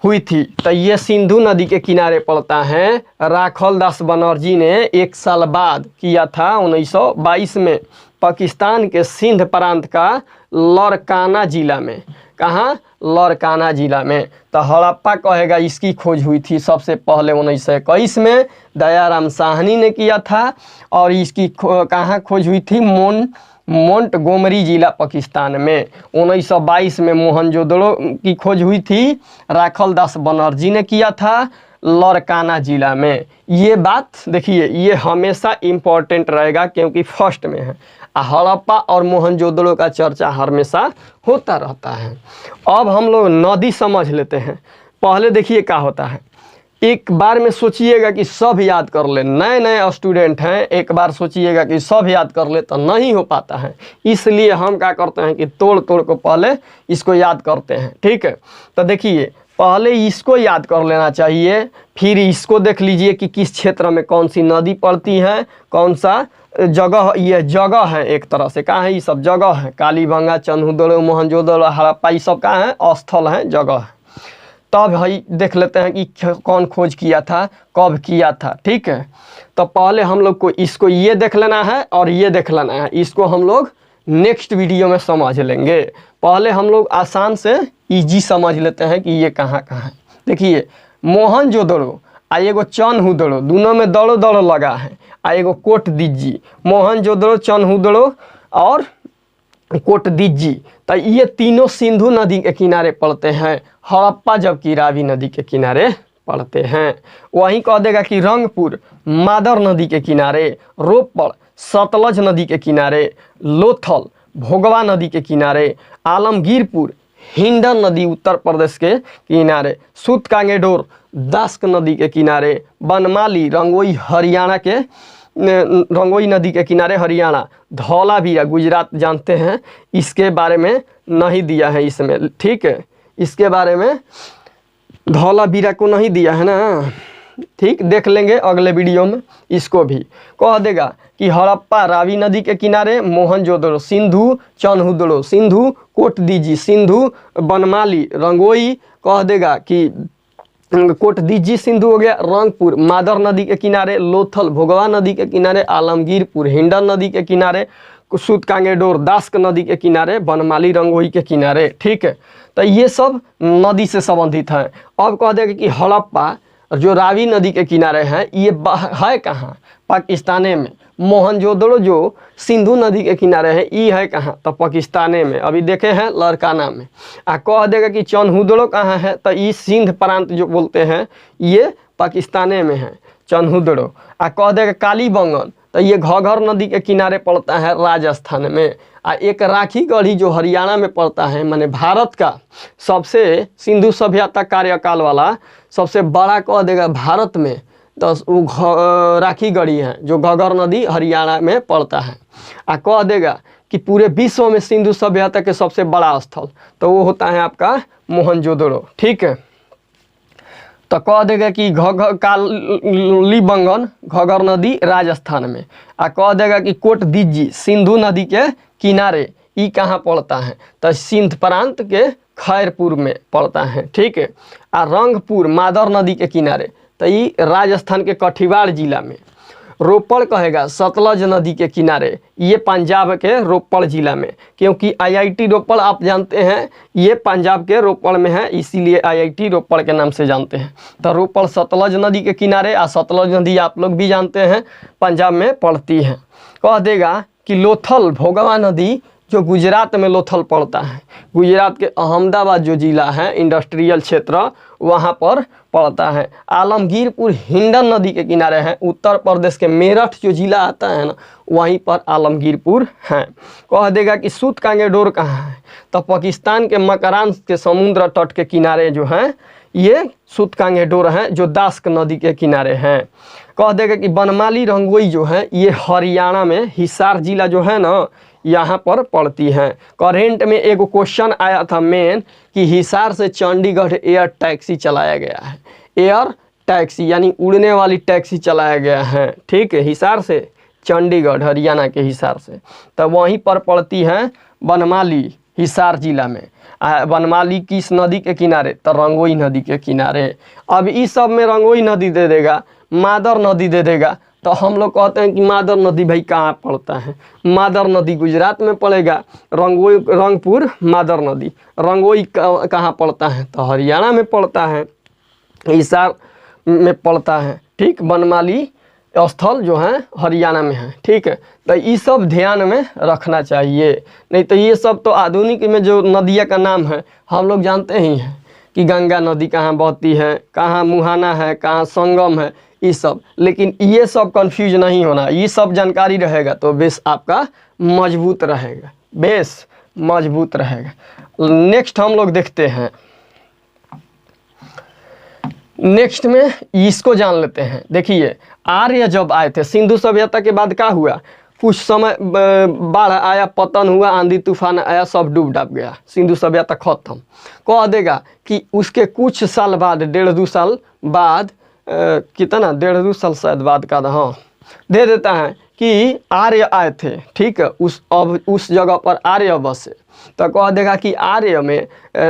हुई थी, तो ये सिंधु नदी के किनारे पड़ता है। राखल दास बनर्जी ने 1 साल बाद किया था 1922 में, पाकिस्तान के सिंध प्रांत का लड़काना जिला में। कहाँ, लड़काना जिला में। तो हड़प्पा कहेगा इसकी खोज हुई थी सबसे पहले 1921 में, दयाराम साहनी ने किया था। और इसकी कहाँ खोज हुई थी, मोंटगोमरी जिला पाकिस्तान में। 1922 में मोहनजोदड़ो की खोज हुई थी, राखल दास बनर्जी ने किया था लड़काना जिला में। ये बात देखिए, ये हमेशा इम्पोर्टेंट रहेगा क्योंकि फर्स्ट में है। हड़प्पा और मोहनजोदड़ो का चर्चा हमेशा होता रहता है। अब हम लोग नदी समझ लेते हैं। पहले देखिए क्या होता है, एक बार में सोचिएगा कि सब याद कर ले। नए नए स्टूडेंट हैं, एक बार सोचिएगा कि सब याद कर ले तो नहीं हो पाता है। इसलिए हम क्या करते हैं कि तोड़ तोड़ को पहले इसको याद करते हैं, ठीक है। तो देखिए, पहले इसको याद कर लेना चाहिए, फिर इसको देख लीजिए कि किस क्षेत्र में कौन सी नदी पड़ती है, कौन सा जगह, ये जगह है एक तरह से। कहाँ है, ये सब जगह है। कालीबंगा, चन्हुदड़ो, मोहनजोदड़ो, हड़प्पा, ये सब कहाँ है, स्थल है, जगह है। तब भाई देख लेते हैं कि कौन खोज किया था, कब किया था, ठीक है। तो पहले हम लोग को इसको ये देख लेना है और ये देख लेना है। इसको हम लोग नेक्स्ट वीडियो में समझ लेंगे। पहले हम लोग आसान से इजी समझ लेते हैं कि ये कहाँ कहाँ है। देखिए, मोहनजोदड़ो आ एगो चन्हुदड़ो, दोनों में दड़ो दड़ो लगा है। एगो कोटदीजी, मोहनजोदड़ो, चन्हुदड़ो और कोटदीजी। तो ये तीनों सिंधु नदी के किनारे पड़ते हैं। हड़प्पा जबकि रावी नदी के किनारे पड़ते हैं। वहीं कह देगा कि रंगपुर मादर नदी के किनारे, रोपड़ सतलज नदी के किनारे, लोथल भोगवा नदी के किनारे, आलमगीरपुर हिंडन नदी उत्तर प्रदेश के किनारे, सूतकांगेडोर दास्क नदी के किनारे, बनमाली रंगोई हरियाणा के, रंगोई नदी के किनारे हरियाणा, धौलावीरा गुजरात जानते हैं, इसके बारे में नहीं दिया है इसमें, ठीक है। इसके बारे में धौलावीरा को नहीं दिया है ना, ठीक, देख लेंगे अगले वीडियो में। इसको भी कह देगा कि हड़प्पा रावी नदी के किनारे, मोहनजोदड़ो सिंधु, चन्हुदड़ो सिंधु, कोटदीजी सिंधु, बनमाली रंगोई कह देगा कि कोटदीजी सिंधु हो गया, रंगपुर मादर नदी के किनारे, लोथल भोगवा नदी के किनारे, आलमगीरपुर हिंडन नदी के किनारे, सूतकांगेडोर दास्क नदी के किनारे, बनमाली रंगोई के किनारे, ठीक है। तो ये सब नदी से संबंधित है। अब कह देगा कि हड़प्पा जो रावी नदी के किनारे हैं, ये है कहाँ, पाकिस्तान में। मोहनजोदड़ो जो सिंधु नदी के किनारे है, ये है कहाँ, तो पाकिस्तान में। अभी देखे हैं लड़काना में। कह देगा कि चन्हुदड़ो कहाँ है, तो ये सिंध प्रांत जो बोलते हैं, ये पाकिस्तान में है चन्हुदड़ो। कह देगा कालीबंगन, तो ये घग्गर नदी के किनारे पड़ता है राजस्थान में। एक राखीगढ़ी जो हरियाणा में पड़ता है, माने भारत का सबसे सिंधु सभ्यता कार्यकाल वाला सबसे बड़ा कह देगा भारत में, तो वो राखीगढ़ी है जो घग्गर नदी हरियाणा में पड़ता है। कह देगा कि पूरे विश्व में सिंधु सभ्यता के सबसे बड़ा स्थल, तो वो होता है आपका मोहनजोदड़ो, ठीक है। तो कह देगा कि कालीबंगन घग्गर नदी राजस्थान में। कह देगा कि कोटदीजी सिंधु नदी के किनारे, ये कहाँ पड़ता है? तो सिंध प्रांत के खैरपुर में पड़ता है, ठीक है। और रंगपुर मादर नदी के किनारे, तो ये राजस्थान के कठियावाड़ जिला में। रोपड़ कहेगा सतलज नदी के किनारे, ये पंजाब के रोपड़ जिला में, क्योंकि आईआईटी रोपड़ आप जानते हैं ये पंजाब के रोपड़ में है, इसीलिए आईआईटी रोपड़ के नाम से जानते हैं। तो रोपड़ सतलज नदी के किनारे, और सतलज नदी आप लोग भी जानते हैं पंजाब में पड़ती है। कह देगा कि लोथल भोगवा नदी जो गुजरात में लोथल पड़ता है, गुजरात के अहमदाबाद जो ज़िला है इंडस्ट्रियल क्षेत्र वहाँ पर पड़ता है। आलमगीरपुर हिंडन नदी के किनारे है, उत्तर प्रदेश के मेरठ जो ज़िला आता है ना वहीं पर आलमगीरपुर है। कह देगा कि सूत कांगेडोर कहाँ है? तो पाकिस्तान के मकरान के समुद्र तट के किनारे जो है ये सूत कांगेडोर है, जो दास्क नदी के किनारे हैं। कह देगा कि बनमाली रंगोई जो है ये हरियाणा में हिसार जिला जो है ना यहाँ पर पड़ती है। करेंट में एक क्वेश्चन आया था मेन कि हिसार से चंडीगढ़ एयर टैक्सी चलाया गया है, एयर टैक्सी यानी उड़ने वाली टैक्सी चलाया गया है, ठीक है। हिसार से चंडीगढ़ हरियाणा के हिसार से, तो वहीं पर पड़ती है बनमाली हिसार जिला में। बनमाली किस नदी के किनारे? तो रंगोई नदी के किनारे। अब इस सब में रंगोई नदी दे देगा, मादर नदी दे देगा, तो हम लोग कहते हैं कि मादर नदी भाई कहाँ पड़ता है? मादर नदी गुजरात में पड़ेगा। रंगोई रंगपुर मादर नदी, रंगोई कहाँ पड़ता है? तो हरियाणा में पड़ता है, हिसार में पड़ता है, ठीक। बनमाली स्थल जो है हरियाणा में है, ठीक है। तो ये सब ध्यान में रखना चाहिए, नहीं तो ये सब तो आधुनिक में जो नदियाँ का नाम है हम लोग जानते ही हैं कि गंगा नदी कहाँ बहती है, कहाँ मुहाना है, कहाँ संगम है, ये सब। लेकिन ये सब कंफ्यूज नहीं होना, ये सब जानकारी रहेगा तो बेस आपका मजबूत रहेगा, बेस मजबूत रहेगा। नेक्स्ट हम लोग देखते हैं, नेक्स्ट में इसको जान लेते हैं। देखिए आर्य जब आए थे सिंधु सभ्यता के बाद क्या हुआ? कुछ समय बाढ़ आया, पतन हुआ, आंधी तूफान आया, सब डूब डाब गया, सिंधु सभ्यता खत्म। कह देगा कि उसके कुछ साल बाद, 1.5-2 साल बाद, कितना 1.5-2 साल शायद बाद का, हाँ दे देता है कि आर्य आए थे, ठीक है। उस जगह पर आर्य बसे। तो कह देगा कि आर्य में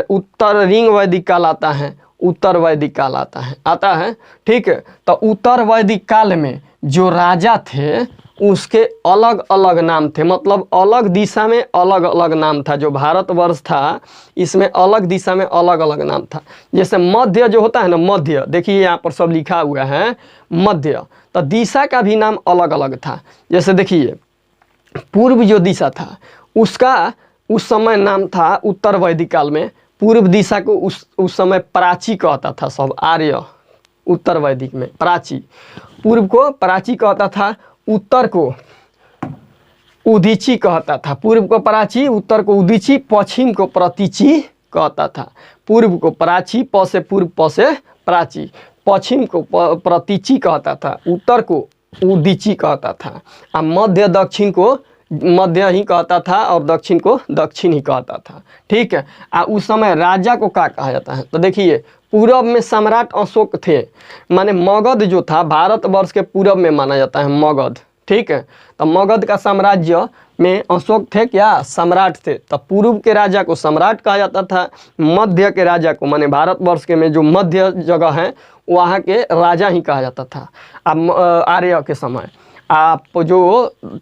उत्तर रिंग वैदिक काल आता है, उत्तर वैदिक काल आता है, ठीक है। तो उत्तर वैदिक काल में जो राजा थे उसके अलग अलग नाम थे, मतलब अलग दिशा में अलग अलग नाम था। जो भारतवर्ष था इसमें अलग दिशा में अलग अलग नाम था। जैसे मध्य जो होता है ना, मध्य देखिए यहाँ पर सब लिखा हुआ है मध्य, तो दिशा का भी नाम अलग अलग था। जैसे देखिए पूर्व जो दिशा था उसका उस समय नाम था, उत्तर वैदिक काल में पूर्व दिशा को उस समय प्राची कहता था सब आर्य। उत्तर वैदिक में प्राची, पूर्व को प्राची कहता था, उत्तर को उदीची कहता था। पूर्व को प्राची, उत्तर को उदीची, पश्चिम को प्रतीची कहता था। पूर्व को प्राची, प से पूर्व, प से प्राची, पश्चिम को प्रतीची कहता था, उत्तर को उदीची कहता था, और मध्य दक्षिण को मध्य ही कहता था और दक्षिण को दक्षिण ही कहता था, ठीक है। उस समय राजा को क्या कहा जाता है? तो देखिए पूरब में सम्राट अशोक थे, माने मगध जो था भारतवर्ष के पूरब में माना जाता है मगध, ठीक है। तो मगध का साम्राज्य में अशोक थे क्या? सम्राट थे। तो पूर्व के राजा को सम्राट कहा जाता था, मध्य के राजा को, माने भारतवर्ष के में जो मध्य जगह है वहाँ के राजा ही कहा जाता था। अब आर्य के समय आप जो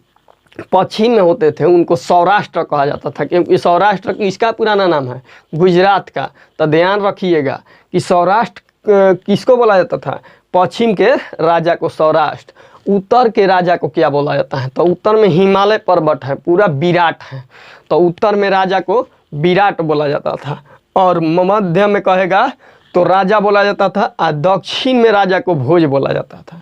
पश्चिम में होते थे उनको सौराष्ट्र कहा जाता था, क्योंकि सौराष्ट्र किसका पुराना नाम है? गुजरात का। तो ध्यान रखिएगा कि सौराष्ट्र किसको बोला जाता था? पश्चिम के राजा को सौराष्ट्र, उत्तर के राजा को क्या बोला जाता है? तो उत्तर में हिमालय पर्वत है, पूरा विराट है, तो उत्तर में राजा को विराट बोला जाता था। और मध्य में कहेगा तो राजा बोला जाता था, और दक्षिण में राजा को भोज बोला जाता था।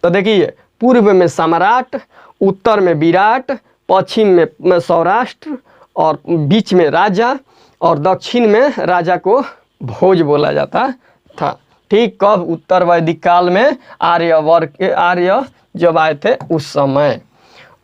तो देखिए पूर्व में सम्राट, उत्तर में विराट, पश्चिम में सौराष्ट्र, और बीच में राजा, और दक्षिण में राजा को भोज बोला जाता था, ठीक। कब? उत्तर वैदिक काल में आर्य जब आए थे उस समय।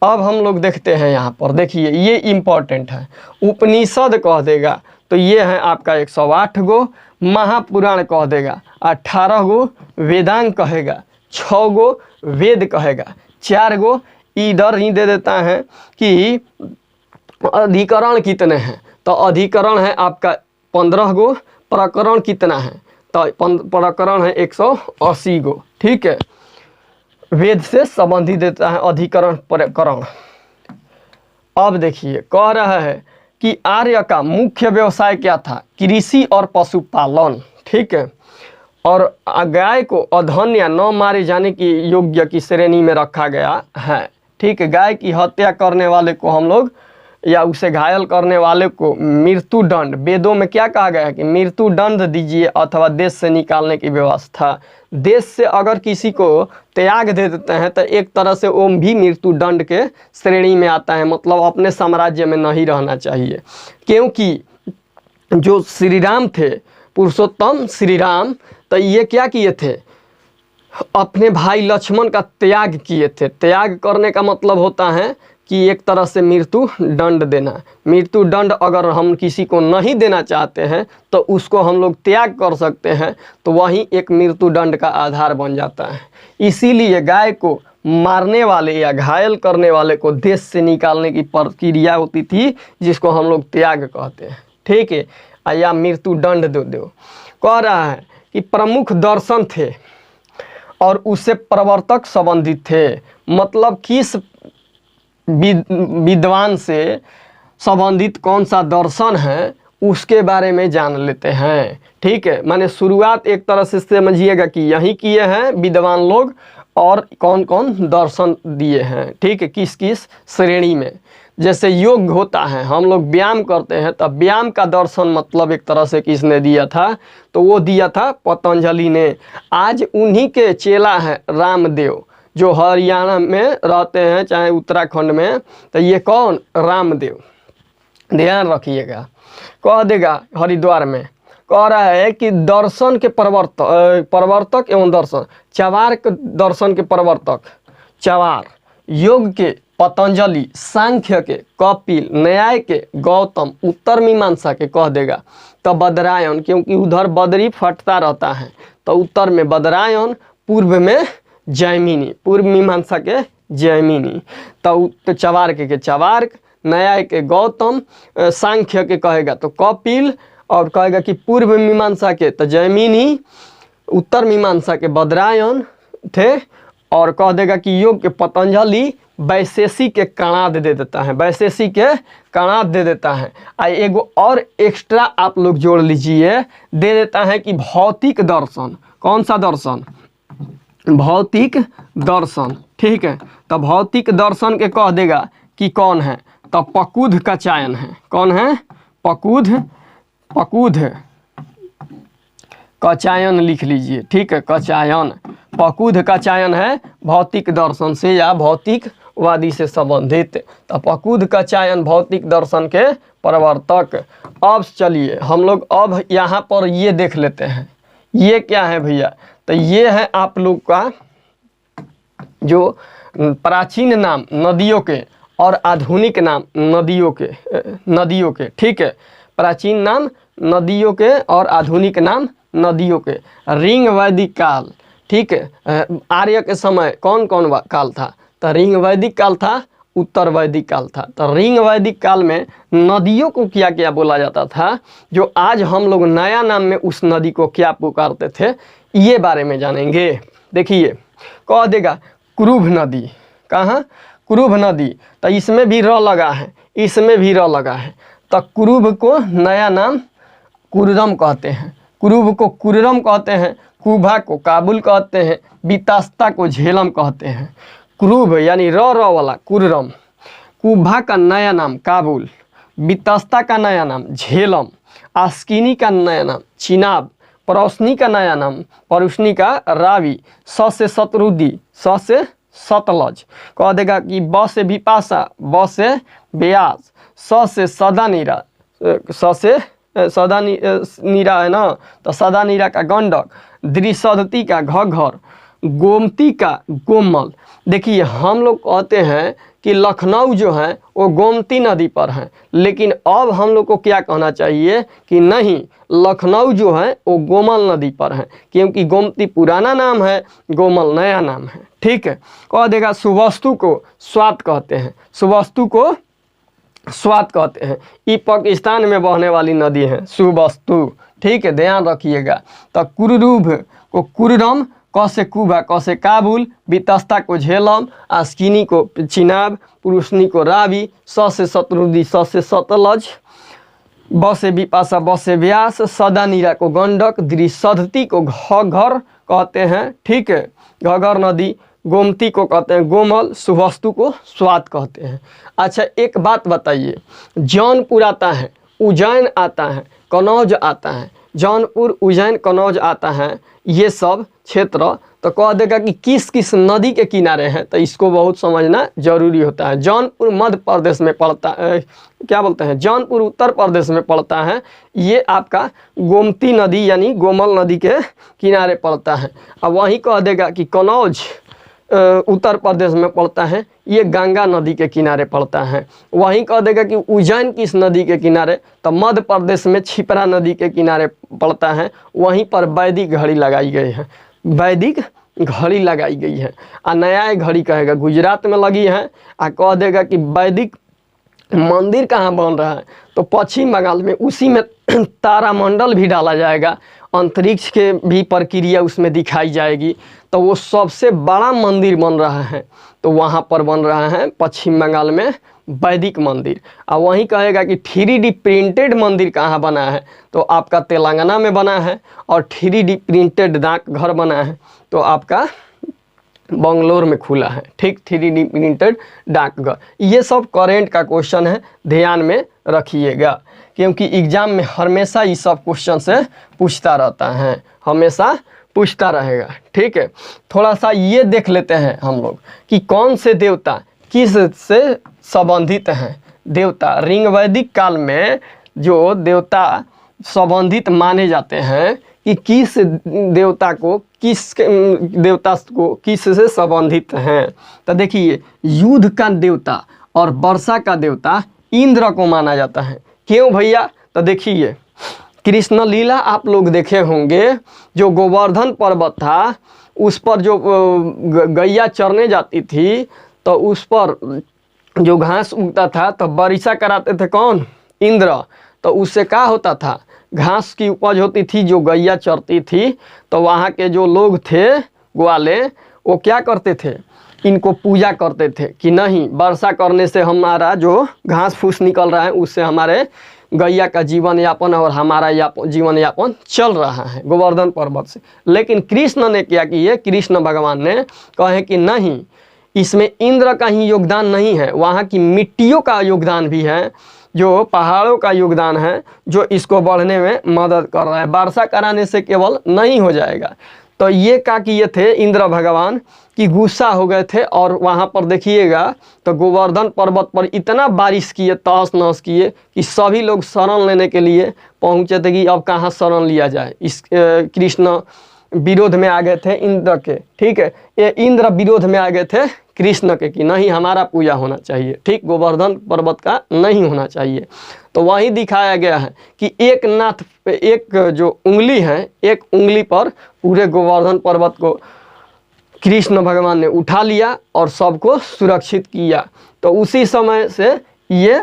अब हम लोग देखते हैं यहाँ पर, देखिए ये इम्पोर्टेंट है। उपनिषद कह देगा तो ये है आपका 108 गो, महापुराण कह देगा 18 गो, वेदांग कहेगा 6 गो, वेद कहेगा 4 गो। इधर ही दे देता है कि अधिकरण कितने हैं? तो अधिकरण है आपका 15 गो, प्रकरण कितना है? तो प्रकरण है 180 गो। ठीक है, वेद से संबंधित देता है अधिकरण प्रकरण। अब देखिए कह रहा है कि आर्य का मुख्य व्यवसाय क्या था? कृषि और पशुपालन। ठीक है, और गाय को अधन्य या न मारे जाने की योग्य की श्रेणी में रखा गया है। ठीक है, गाय की हत्या करने वाले को हम लोग या उसे घायल करने वाले को मृत्यु दंड, वेदों में क्या कहा गया है कि मृत्यु दंड दीजिए अथवा देश से निकालने की व्यवस्था। देश से अगर किसी को त्याग दे देते हैं तो एक तरह से वो भी मृत्यु दंड के श्रेणी में आता है, मतलब अपने साम्राज्य में नहीं रहना चाहिए। क्योंकि जो श्री राम थे, पुरुषोत्तम श्री राम, तो ये क्या किए थे? अपने भाई लक्ष्मण का त्याग किए थे। त्याग करने का मतलब होता है कि एक तरह से मृत्यु दंड देना। मृत्यु दंड अगर हम किसी को नहीं देना चाहते हैं तो उसको हम लोग त्याग कर सकते हैं, तो वही एक मृत्यु दंड का आधार बन जाता है। इसीलिए गाय को मारने वाले या घायल करने वाले को देश से निकालने की प्रक्रिया होती थी, जिसको हम लोग त्याग कहते हैं। ठीक है, या मृत्यु दंड दो। कह रहा है कि प्रमुख दर्शन थे और उससे प्रवर्तक संबंधित थे, मतलब किस विद्वान से संबंधित कौन सा दर्शन है उसके बारे में जान लेते हैं। ठीक है, माने शुरुआत एक तरह से समझिएगा कि यही किए हैं विद्वान लोग और कौन कौन दर्शन दिए हैं। ठीक है, किस किस श्रेणी में। जैसे योग होता है, हम लोग व्यायाम करते हैं, तब व्यायाम का दर्शन मतलब एक तरह से किसने दिया था? तो वो दिया था पतंजलि ने। आज उन्हीं के चेला हैं रामदेव, जो हरियाणा में रहते हैं चाहे उत्तराखंड में। तो ये कौन? रामदेव। ध्यान रखिएगा, कह देगा हरिद्वार में। कह रहा है कि दर्शन के प्रवर्तक एवं दर्शन, चवार के दर्शन के प्रवर्तक चवार, योग के पतंजलि, सांख्य के कपिल, न्याय के गौतम, उत्तर मीमांसा के कह देगा तो बदरायन, क्योंकि उधर बदरी फटता रहता है, तो उत्तर में बदरायन, पूर्व में जैमिनी, पूर्व मीमांसा के जैमिनी। तो चवार्क के चवार्क, न्याय के गौतम, सांख्य के कहेगा तो कपिल, और कहेगा कि पूर्व मीमांसा के तो जैमिनी, उत्तर मीमांसा के बदरायन थे, और कह देगा कि योग के पतंजलि वैशेषिक के कणाद दे देता है, वैशेषिक के कणाद दे देता है। एगो और एक्स्ट्रा आप लोग जोड़ लीजिए, दे देता है कि भौतिक दर्शन। कौन सा दर्शन? भौतिक दर्शन। ठीक है, तो भौतिक दर्शन के कह देगा कि कौन है? तो पकुध का चयन है। कौन है? पकुध का चयन लिख लीजिए। ठीक है, कचायन, पकुध का चयन है भौतिक दर्शन से या भौतिकवादी से संबंधित। तो पकुध का चयन भौतिक दर्शन के प्रवर्तक। अब चलिए हम लोग अब यहाँ पर ये देख लेते हैं, ये क्या है भैया? तो ये है आप लोग का जो प्राचीन नाम नदियों के और आधुनिक नाम नदियों के। ठीक है, प्राचीन नाम नदियों के और आधुनिक नाम नदियों के। रिंग वैदिक काल। ठीक है, आर्य के समय कौन कौन काल था? तो रिंग वैदिक काल था, उत्तर वैदिक काल था। तो रिंग वैदिक काल में नदियों को क्या क्या बोला जाता था, जो आज हम लोग नया नाम में उस नदी को क्या पुकारते थे, ये बारे में जानेंगे। देखिए कह देगा कुरुभ नदी। कहाँ? कुरुभ नदी। तो इसमें भी र लगा है, इसमें भी र लगा है। तो कुरुभ को नया नाम कुररम कहते हैं, कुरुभ को कुररम कहते हैं, कुभा को काबुल कहते हैं, बितास्ता को झेलम कहते हैं। कुरुभ यानी र वाला कुररम, कुभा का नया नाम काबुल, बितास्ता का नया नाम झेलम, आस्किनी का नया नाम चिनाब, परोसनी का नया नाम परुष्णी का रावी, स से शत्रुदी, स से सतलज। कह देगा कि ब से विपाशा, ब से ब्यास, स से सदा नीरा, स से सदा नीरा है ना, तो सदा नीरा का गंडक, द्रिशदती का घग्घर, गोमती का गोमल। देखिए हम लोग कहते हैं कि लखनऊ जो है वो गोमती नदी पर है, लेकिन अब हम लोग को क्या कहना चाहिए कि नहीं, लखनऊ जो है वो गोमल नदी पर है, क्योंकि गोमती पुराना नाम है, गोमल नया नाम है। ठीक है, कह देगा सुवस्तु को स्वात कहते हैं, सुवस्तु को स्वात कहते हैं। ये पाकिस्तान में बहने वाली नदी है, सुवस्तु, ठीक है, ध्यान रखिएगा। तो कुरुरूभ को कुररम, क से कुबा, क से काबुल, वितस्ता को झेलम, आस्किनी को चिनाब, पुरुषनी को रावी, स से शत्रुदी, स से सतलज, ब से विपाशा, ब से व्यास, सदा नीरा को गंडक, द्रिशधती को घघर कहते हैं, ठीक है, घघर नदी, गोमती को कहते हैं गोमल, सुवस्तु को स्वात कहते हैं। अच्छा एक बात बताइए, जौनपुर आता है, उज्जैन आता है, कनौज आता है, जौनपुर उज्जैन कनौज आता है, ये सब क्षेत्र तो कह देगा कि किस किस नदी के किनारे हैं, तो इसको बहुत समझना जरूरी होता है। जौनपुर मध्य प्रदेश में पड़ता है, क्या बोलते हैं, जौनपुर उत्तर प्रदेश में पड़ता है, ये आपका गोमती नदी यानी गोमल नदी के किनारे पड़ता है। अब वहीं कह देगा कि कनौज उत्तर प्रदेश में पड़ता है, ये गंगा नदी के किनारे पड़ता है। वहीं कह देगा कि उज्जैन किस नदी के किनारे, तो मध्य प्रदेश में छिपरा नदी के किनारे पड़ता है। वहीं पर वैदिक घड़ी लगाई गई है, वैदिक घड़ी लगाई गई है। और नया घड़ी कहेगा गुजरात में लगी है, और कह देगा कि वैदिक मंदिर कहाँ बन रहा है, तो पश्चिम बंगाल में, उसी में तारामंडल भी डाला जाएगा, अंतरिक्ष के भी प्रक्रिया उसमें दिखाई जाएगी। तो वो सबसे बड़ा मंदिर बन रहा है, तो वहाँ पर बन रहा है पश्चिम बंगाल में वैदिक मंदिर। और वहीं कहेगा कि 3D प्रिंटेड मंदिर कहाँ बना है, तो आपका तेलंगाना में बना है। और 3D प्रिंटेड डाकघर बना है, तो आपका बंगलोर में खुला है, ठीक, 3D प्रिंटेड डाकघर। ये सब करेंट का क्वेश्चन है, ध्यान में रखिएगा, क्योंकि एग्जाम में हमेशा ये सब क्वेश्चन से पूछता रहता है, हमेशा पूछता रहेगा, ठीक है। थोड़ा सा ये देख लेते हैं हम लोग कि कौन से देवता किस से संबंधित हैं। देवता ऋग वैदिक काल में जो देवता संबंधित माने जाते हैं कि किस देवता को किस से संबंधित हैं। तो देखिए, युद्ध का देवता और वर्षा का देवता इंद्र को माना जाता है। क्यों भैया, तो देखिए कृष्ण लीला आप लोग देखे होंगे, जो गोवर्धन पर्वत था उस पर जो गैया चरने जाती थी, तो उस पर जो घास उगता था तो वर्षा कराते थे कौन, इंद्र। तो उससे क्या होता था, घास की उपज होती थी जो गैया चरती थी। तो वहाँ के जो लोग थे ग्वाले, वो क्या करते थे, इनको पूजा करते थे कि नहीं, वर्षा करने से हमारा जो घास फूस निकल रहा है उससे हमारे गैया का जीवन यापन और हमारा जीवन यापन चल रहा है गोवर्धन पर्वत से। लेकिन कृष्ण ने क्या किया, कृष्ण भगवान ने कहे कि नहीं, इसमें इंद्र का ही योगदान नहीं है, वहाँ की मिट्टियों का योगदान भी है, जो पहाड़ों का योगदान है, जो इसको बढ़ने में मदद कर रहा है। वर्षा कराने से केवल नहीं हो जाएगा। तो ये क्या किए थे इंद्र भगवान कि गुस्सा हो गए थे, और वहाँ पर देखिएगा तो गोवर्धन पर्वत पर इतना बारिश किए, तहस नहस किए कि सभी लोग शरण लेने के लिए पहुँचे थे कि अब कहाँ शरण लिया जाए। इस कृष्ण विरोध में आ गए थे इंद्र के, ठीक है, ये इंद्र विरोध में आ गए थे कृष्ण के कि नहीं, हमारा पूजा होना चाहिए, ठीक, गोवर्धन पर्वत का नहीं होना चाहिए। तो वही दिखाया गया है कि एक नाथ, एक जो उंगली है, एक उंगली पर पूरे गोवर्धन पर्वत को कृष्ण भगवान ने उठा लिया और सबको सुरक्षित किया। तो उसी समय से ये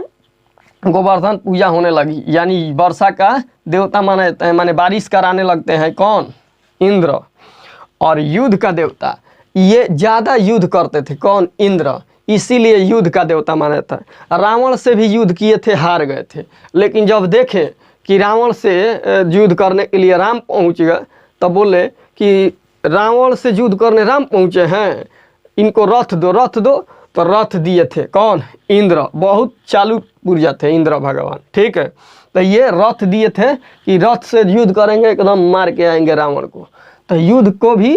गोवर्धन पूजा होने लगी, यानी वर्षा का देवता माना जाता है, माने बारिश कराने लगते हैं कौन, इंद्र। और युद्ध का देवता, ये ज़्यादा युद्ध करते थे कौन, इंद्र, इसीलिए युद्ध का देवता माना जाता है। रावण से भी युद्ध किए थे, हार गए थे, लेकिन जब देखे कि रावण से युद्ध करने के लिए राम पहुँच गए, तब बोले कि रावण से युद्ध करने राम पहुँचे हैं, इनको रथ दो, रथ दो। तो रथ दिए थे कौन, इंद्र, बहुत चालू पुर्जा थे इंद्र भगवान, ठीक है। तो ये रथ दिए थे कि रथ से युद्ध करेंगे, एकदम मार के आएंगे रावण को। तो युद्ध को भी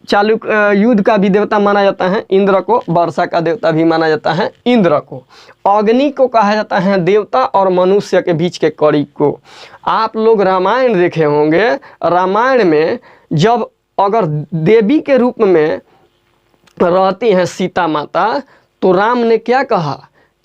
युद्ध का भी देवता माना जाता है इंद्र को, वर्षा का देवता भी माना जाता है इंद्र को। अग्नि को कहा जाता है देवता और मनुष्य के बीच के कड़ी को। आप लोग रामायण देखे होंगे, रामायण में जब अगर देवी के रूप में रहती हैं सीता माता, तो राम ने क्या कहा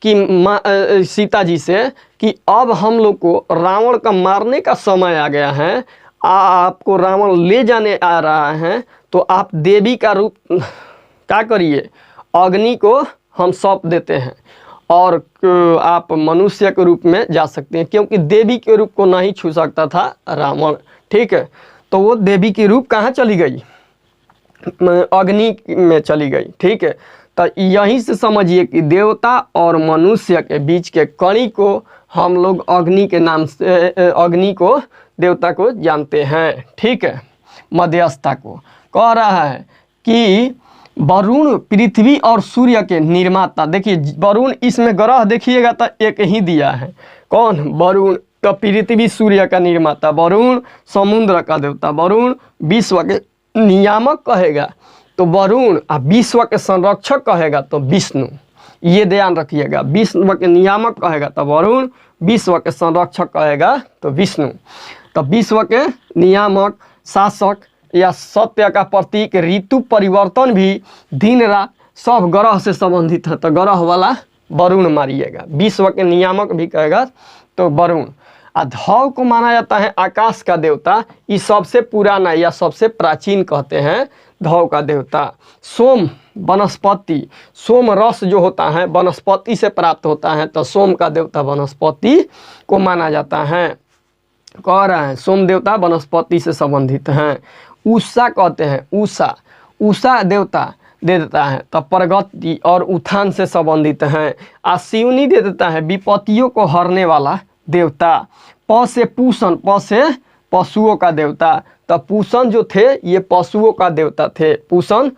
कि सीता जी से कि अब हम लोग को रावण का मारने का समय आ गया है, आपको रावण ले जाने आ रहा है, तो आप देवी का रूप क्या करिए, अग्नि को हम सौंप देते हैं। और आप मनुष्य के रूप में जा सकते हैं, क्योंकि देवी के रूप को नहीं छू सकता था रावण। ठीक है, तो वो देवी की रूप कहाँ चली गई, अग्नि में चली गई। ठीक है, तो यहीं से समझिए कि देवता और मनुष्य के बीच के कड़ी को हम लोग अग्नि के नाम से, अग्नि को, देवता को जानते हैं। ठीक है, मध्यस्थता को कह रहा है कि वरुण पृथ्वी और सूर्य के निर्माता। देखिए वरुण, इसमें ग्रह देखिएगा तो एक ही दिया है, कौन, वरुण। तो पृथ्वी सूर्य का निर्माता वरुण, समुद्र का देवता वरुण, विश्व के नियामक कहेगा तो वरुण, और विश्व के संरक्षक कहेगा तो विष्णु। ये ध्यान रखिएगा, विश्व के नियामक कहेगा तो वरुण, विश्व के संरक्षक कहेगा तो विष्णु। तो विश्व के नियामक, शासक या सत्य का प्रतीक, ऋतु परिवर्तन भी, दिन रात सब ग्रह से संबंधित है, तो ग्रह वाला वरुण मारिएगा। विश्व के नियामक भी कहेगा तो वरुण। ध्रुव को माना जाता है आकाश का देवता, ये सबसे पुराना या सबसे प्राचीन कहते हैं ध्रुव का देवता। सोम वनस्पति, सोम रस जो होता है वनस्पति से प्राप्त होता है, तो सोम का देवता वनस्पति को माना जाता है। कह रहा है सोम देवता वनस्पति से संबंधित हैं। उषा कहते हैं, उषा, उषा देवता दे देता है तो प्रगति और उत्थान से संबंधित हैं। शिवनी दे देता है विपत्तियों को हरने वाला देवता। प से पूषण, प से पशुओं का देवता, तो पूषण जो थे ये पशुओं का देवता थे। पूषण